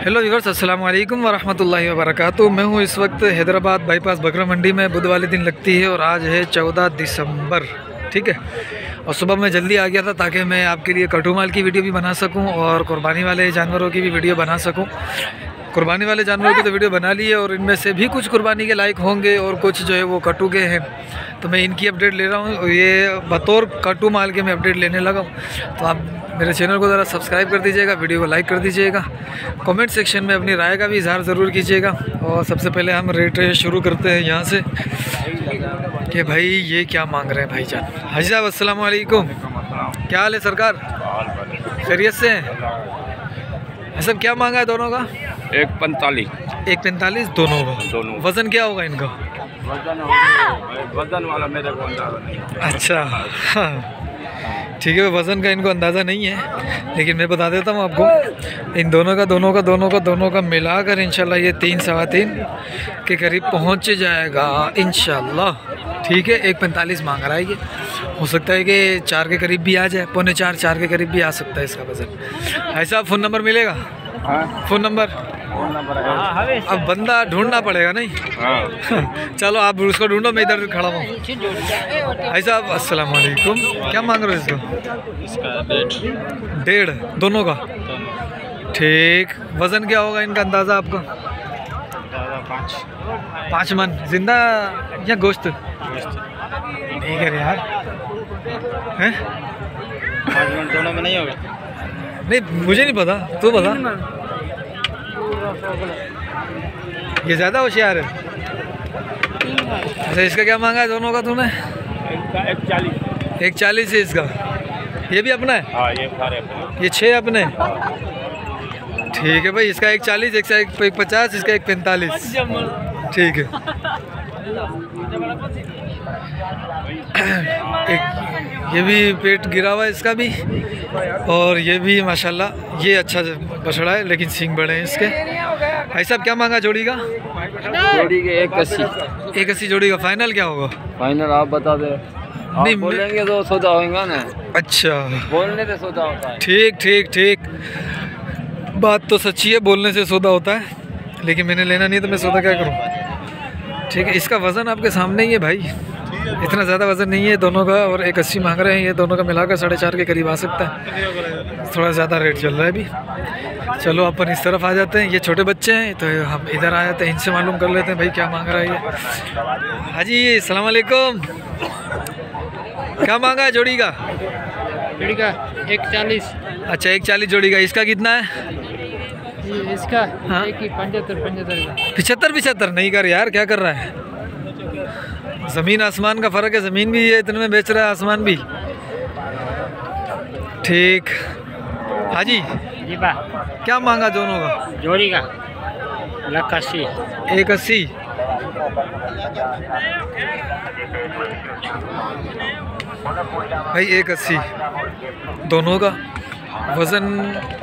Hello viewers, अस्सलाम वालेकुम वरहमतुल्लाहि वबरकातुहू। मैं हूँ इस वक्त हैदराबाद बाईपास बकरा मंडी में। बुध वाले दिन लगती है और आज है 14 दिसंबर, ठीक है। और सुबह मैं जल्दी आ गया था ताकि मैं आपके लिए कटू माल की वीडियो भी बना सकूं और कुर्बानी वाले जानवरों की भी वीडियो बना सकूं। कुर्बानी वाले जानवरों की तो वीडियो बना ली है और इनमें से भी कुछ कुर्बानी के लायक होंगे और कुछ जो है वो कटू के हैं, तो मैं इनकी अपडेट ले रहा हूँ। ये बतौर कटू माल के मैं अपडेट लेने लगा हूँ, तो आप मेरे चैनल को ज़रा सब्सक्राइब कर दीजिएगा, वीडियो को लाइक कर दीजिएगा, कमेंट सेक्शन में अपनी राय का भी इजहार ज़रूर कीजिएगा। और सबसे पहले हम रेट शुरू करते हैं यहाँ से कि भाई ये क्या मांग रहे हैं भाईजान। हाजी साहब अस्सलाम वालेकुम, क्या हाल है सरकार, खैरियत से हैं? सब क्या मांगा है दोनों का? 1.45 दोनों का। वज़न क्या होगा इनका? वजन वाला मेरे को अंदाजा नहीं। अच्छा हाँ, ठीक है, वज़न का इनको अंदाज़ा नहीं है, लेकिन मैं बता देता हूँ आपको। इन दोनों का मिलाकर इंशाल्लाह ये 3-3.25 के करीब पहुँच जाएगा इंशाल्लाह, ठीक है। 1.45 मांग रहा है ये, हो सकता है कि 4 के करीब भी आ जाए, 3.25-4 के करीब भी आ सकता है इसका वज़न। ऐसा फ़ोन नंबर मिलेगा? फ़ोन नंबर अब बंदा ढूंढना पड़ेगा नहीं? चलो आप उसको ढूंढो, मैं इधर खड़ा हूँ। भाई साहब अस्सलाम वालेकुम, क्या मांग रहे हो इसका? 1.5 दोनों का, ठीक। वज़न क्या होगा इनका अंदाज़ा आपका? 5 मन जिंदा या गोश्त? ठीक है यार, हैं 5 मिनट दोनों में नहीं होगा? नहीं मुझे नहीं पता, तू बता। ये ज़्यादा होशियार है। अच्छा इसका क्या मांगा है दोनों का तूने? 1.40 है इसका। ये भी अपना है? हाँ, ये सारे अपने। ये 6 अपने, ठीक है भाई। इसका 1.40, इसका 1.50, इसका 1.45, ठीक है। ये भी पेट गिरा हुआ है इसका भी, और ये भी माशाल्लाह ये अच्छा बछड़ा है, लेकिन सींग बड़े हैं इसके। भाई साहब क्या मांगा जोड़ी का? जोड़ी के 1.80 जोड़ी का। फाइनल क्या होगा? फाइनल आप बता दे। नहीं बोलेंगे तो सौदा होगा ना। अच्छा, बोलने से सौदा होता है। ठीक, बात तो सच्ची है, बोलने से सौदा होता है, लेकिन मैंने लेना नहीं तो मैं सौदा क्या करूं? ठीक है, इसका वज़न आपके सामने ही है भाई, इतना ज़्यादा वज़न नहीं है दोनों का, और 1.80 मांग रहे हैं। ये दोनों का मिलाकर 4.5 के करीब आ सकता है, थोड़ा ज़्यादा रेट चल रहा है अभी। चलो अपन इस तरफ आ जाते हैं, ये छोटे बच्चे हैं तो हम इधर आ जाते हैं, इनसे मालूम कर लेते हैं भाई क्या मांग रहा है ये। हाजी अस्सलाम वालेकुम, क्या मांगा है जोड़ी का? 1.40। अच्छा 1.40 जोड़ी का। इसका कितना है? इसका हाँ? 75 नहीं कर यार, क्या कर रहा है? ज़मीन आसमान का फ़र्क है, ज़मीन भी ये इतने में बेच रहा है, आसमान भी। ठीक हाजी जी बा, क्या मांगा दोनों का? जोड़ी का 1.80। 1.80, भाई 1.80 दोनों का। वज़न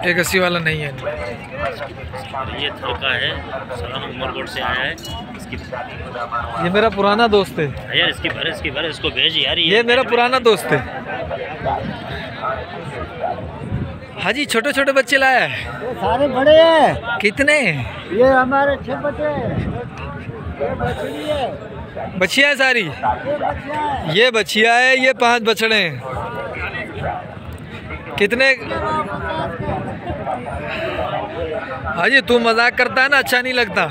1.80 वाला नहीं है। ये थोका है, सलाम उमरकोट से आया है। इसकी ये मेरा पुराना दोस्त है यार, इसकी भर इसको भेज यार। ये मेरा पुराना दोस्त है। हाजी छोटे छोटे बच्चे लाया है? ये सारे बड़े हैं। कितने? ये हमारे 6 बच्चे हैं। ये बछड़ी है, बछिया है सारी? ये बच्चा है। ये बछिया है, ये 5 बछड़े हैं। कितने? हाजी तू मजाक करता है ना, अच्छा नहीं लगता।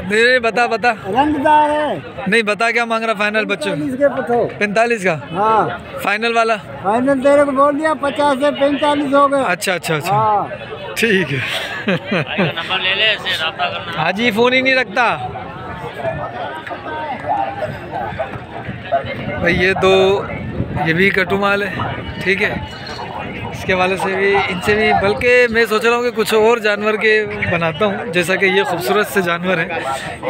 नहीं बता रंगदार है। नहीं बता क्या मांग रहा फाइनल बच्चों? 45 का। हाँ फाइनल वाला? फाइनल तेरे को बोल दिया, 50 से 45 हो गए। अच्छा, हाँ। ठीक है। नंबर ले ले, ऐसे रब्ता करना। हाजी फ़ोन ही नहीं रखता भाई। ये भी कटू माल है, ठीक है। इसके वाले से भी, इनसे भी, बल्कि मैं सोच रहा हूँ कि कुछ और जानवर के बनाता हूँ, जैसा कि ये खूबसूरत से जानवर हैं।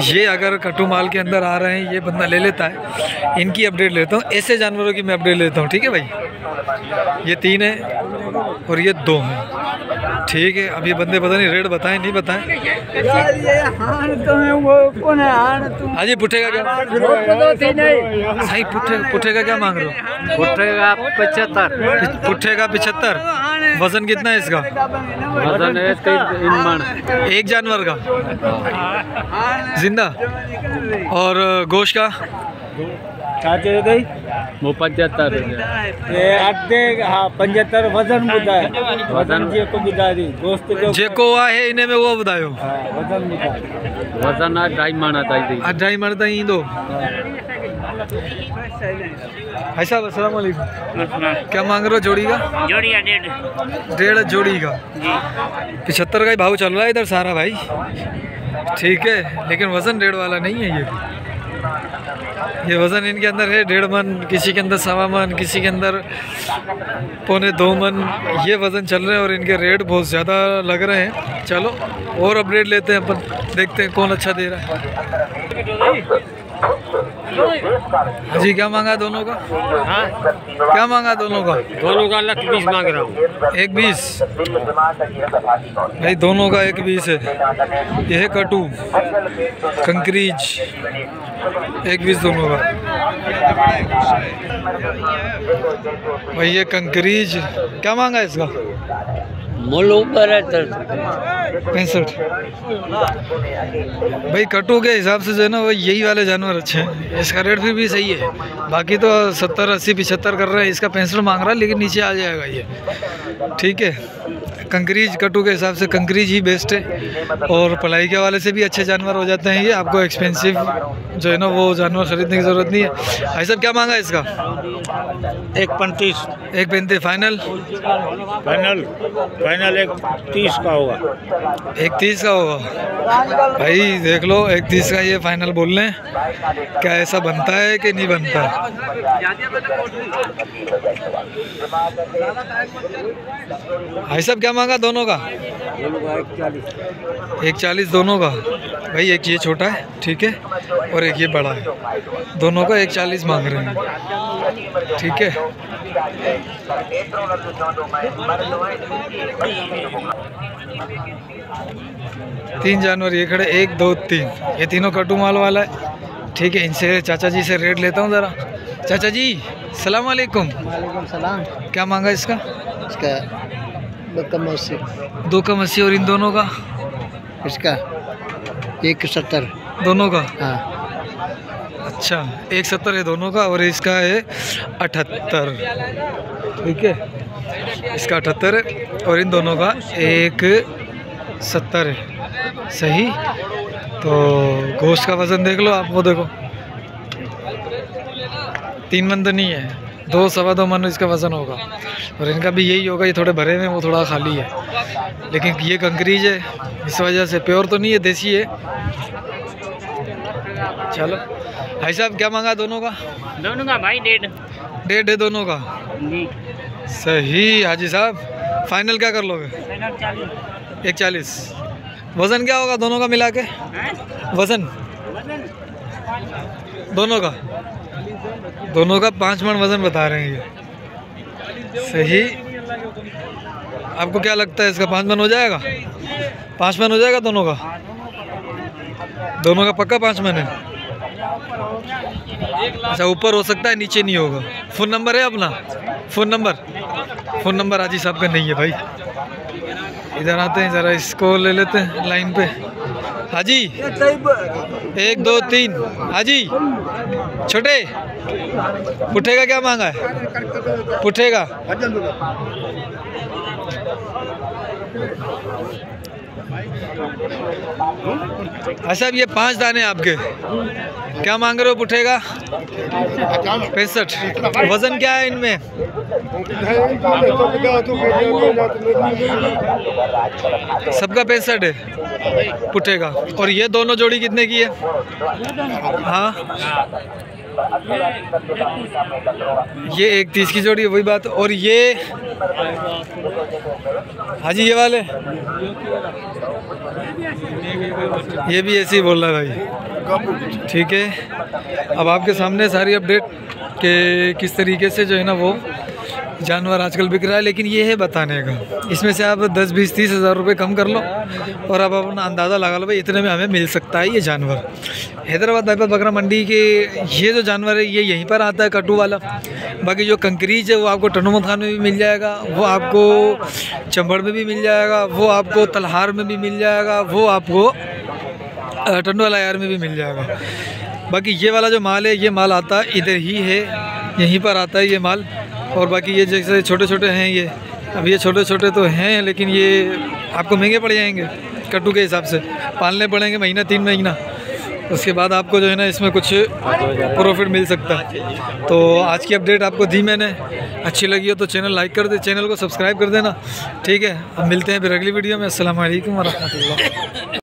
ये अगर कटू माल के अंदर आ रहे हैं, ये बंदा ले लेता है, इनकी अपडेट लेता हूँ। ऐसे जानवरों की मैं अपडेट लेता हूँ, ठीक है भाई। ये 3 है और ये 2 हैं। ठीक है। अब ये बंदे पता नहीं रेट बताएं नहीं बताएं। हाँ जी, पुट्ठे का क्या सही? पुट्ठे का क्या मांग रहे हो? पुट्ठे का 75। पुट्ठे का 75। वजन कितना है इसका? वजन है 3 मन। एक जानवर का जिंदा। और गोश्त का वो 75 हाँ 75 वजन बुधा है। वजन को बुधा दी दोस्त जो जेको आहे इन्हें में वो बतायो। वजन बुधा वजन 2.5 मन आता है। 2.5 मन ताईं ईंदो। भाई साहब अस्सलाम वालेकुम, क्या मांग रहे हो जोड़ी का? जोड़ी का 1.5 जोड़ी का 75 का ही भाव चल रहा है इधर सारा भाई। ठीक है, लेकिन वजन 1.5 वाला नहीं है ये वज़न इनके अंदर है 1.5 मन, किसी के अंदर 1.25 मन, किसी के अंदर 1.25 मन। ये वज़न चल रहे हैं और इनके रेट बहुत ज़्यादा लग रहे हैं। चलो और अपडेट लेते हैं अपन, देखते हैं कौन अच्छा दे रहा है। जी क्या मांगा दोनों का? हाँ, क्या मांगा दोनों का? दोनों का 1.20 मांग रहा हूँ। 1.20 भाई, दोनों का 1.20 है। यह है कटू कंक्रीज 1.20 दोनों का भाई। ये कंक्रीज क्या मांगा इसका? मोल ऊपर है 65 भाई। कटू के हिसाब से जो है ना वो यही वाले जानवर अच्छे हैं। इसका रेट फिर भी सही है, बाकी तो 70, 80, 75 कर रहे हैं। इसका 65 मांग रहा है, लेकिन नीचे आ जाएगा ये। ठीक है, कंक्रीज कटू के हिसाब से कंक्रीज ही बेस्ट है। और पलाई के वाले से भी अच्छे जानवर हो जाते हैं ये। आपको एक्सपेंसिव जो है ना वो जानवर खरीदने की ज़रूरत नहीं है। भाई साहब क्या मांगा इसका? 1.35। 1.35 फाइनल? फाइनल 1.30 का होगा। 1.30 का होगा भाई, देख लो 1.30 का ये फाइनल बोल रहे हैं। क्या ऐसा बनता है कि नहीं बनता? भाई साहब क्या मांगा दोनों का? 1.40 दोनों का भाई। एक ये छोटा है, ठीक है, और एक ये बड़ा है। दोनों का 1.40 मांग रहे हैं। ठीक है, तीन जानवर ये खड़े, 1, 2, 3। ये तीनों कटू माल वाला है। ठीक है, इनसे चाचा जी से रेट लेता हूँ ज़रा। चाचा जी सलाम वालेकुम। वालेकुम सलाम। क्या मांगा इसका? इसका 2.80। 2.80। और इन दोनों का? इसका 1.70 दोनों का? हाँ। अच्छा, 1.70 है दोनों का, और इसका है 78। ठीक है, इसका 78 है और इन दोनों का 1.70 है। सही। तो गोश्त का वज़न देख लो आप, वो देखो 3 मन तो नहीं है, 2, 2.25 मन इसका वज़न होगा। और इनका भी यही होगा, ये थोड़े भरे हुए हैं, वो थोड़ा खाली है। लेकिन ये कंक्रीज है, इस वजह से प्योर तो नहीं है, देसी है। चलो भाई साहब क्या मांगा दोनों का? दोनों का भाई 1.5 है दोनों का। सही हाजी साहब, फाइनल क्या कर लोगे? 1.40। वज़न क्या होगा दोनों का मिला के? वज़न दोनों का 5 मन वज़न बता रहे हैं ये। सही। आपको क्या लगता है इसका 5 मन हो जाएगा? 5 मन हो जाएगा दोनों का? दोनों का पक्का 5 मन है? अच्छा, ऊपर हो सकता है, नीचे नहीं होगा। फ़ोन नंबर है अपना? फ़ोन नंबर हाजी साहब का नहीं है भाई। इधर आते हैं, ज़रा इसको ले लेते हैं लाइन पे। हाजी 1, 2, 3। हाजी छोटे पुट्ठे का क्या मांगा है? पुट्ठे का अच्छा, अब ये 5 दाने आपके क्या मांग रहे हो पुट्ठे का? 65। वज़न क्या है इनमें? सबका 65 है पुट्ठे का। और ये दोनों जोड़ी कितने की है? हाँ, ये 1.30 की जोड़ी है, वही बात। और ये हाजी ये वाले, ये भी ऐसे ही बोल रहा है भाई। ठीक है, अब आपके सामने सारी अपडेट के किस तरीके से जो है ना वो जानवर आजकल बिक रहा है, लेकिन ये है बताने का। इसमें से आप 10, 20, 30 हज़ार रुपये कम कर लो और आप अपना अंदाज़ा लगा लो भाई इतने में हमें मिल सकता है ये जानवर। हैदराबाद बाईपास बकरा मंडी के ये जो जानवर है ये यहीं पर आता है, कटू वाला। बाकी जो कंकरीज है वो आपको टनोमत खान में भी मिल जाएगा, वो आपको चंबड़ में भी मिल जाएगा, वो आपको तलहार में भी मिल जाएगा, वो आपको टंडवाला यार में भी मिल जाएगा। बाकी ये वाला जो माल है ये माल आता है इधर ही है, यहीं पर आता है ये माल। और बाकी ये जैसे छोटे छोटे हैं ये, अब ये छोटे छोटे तो हैं लेकिन ये आपको महंगे पड़ जाएंगे कट्टू के हिसाब से, पालने पड़ेंगे महीना 3 महीना, उसके बाद आपको जो है ना इसमें कुछ प्रॉफिट मिल सकता है। तो आज की अपडेट आपको दी मैंने, अच्छी लगी हो तो चैनल लाइक कर दे, चैनल को सब्सक्राइब कर देना, ठीक है। अब मिलते हैं फिर अगली वीडियो में। अस्सलाम वालेकुम व रहमतुल्लाह।